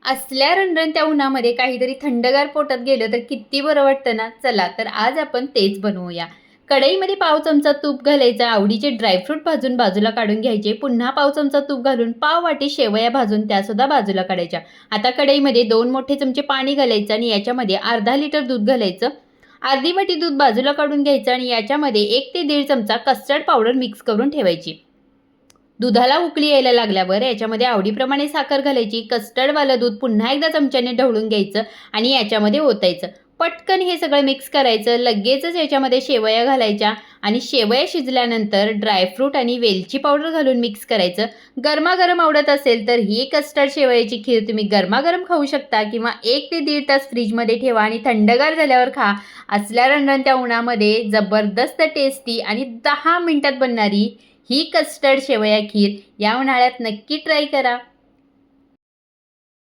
असल्या रणरणत्या उन्हामध्ये काहीतरी थंडगार पोटात गेलं तर किती बरं वाटतं ना. चला तर आज आपण तेच बनवूया. कढईमध्ये पाव चमचा तूप घालायचा, आवडीचे ड्रायफ्रूट भाजून बाजूला काढून घ्यायचे, पुन्हा पाव चमचा तूप घालून पाव वाटी शेवया भाजून त्यासुद्धा बाजूला काढायच्या. आता कढईमध्ये 2 मोठे चमचे पाणी घालायचं आणि याच्यामध्ये अर्धा लिटर दूध घालायचं. अर्धी वाटी दूध बाजूला काढून घ्यायचं आणि याच्यामध्ये 1 ते 1.5 चमचा कस्टर्ड पावडर मिक्स करून ठेवायची. दुधाला उकळी यायला लागल्यावर याच्यामध्ये आवडीप्रमाणे साखर घालायची. कस्टर्डवालं दूध पुन्हा एकदा चमच्याने ढवळून घ्यायचं आणि याच्यामध्ये ओतायचं. पटकन हे सगळं मिक्स करायचं. लगेचच याच्यामध्ये शेवया घालायच्या आणि शेवया शिजल्यानंतर ड्रायफ्रूट आणि वेलची पावडर घालून मिक्स करायचं. गरमागरम आवडत असेल तर ही कस्टर्ड शेवयाची खीर तुम्ही गरमागरम खाऊ शकता किंवा 1 ते 1.5 तास फ्रीजमध्ये ठेवा आणि थंडगार झाल्यावर खा. असल्या रणरणत्या उन्हामध्ये जबरदस्त टेस्टी आणि 10 मिनिटात बनणारी ही कस्टर्ड शेवया खीर या उन्हाळ्यात नक्की ट्राय करा.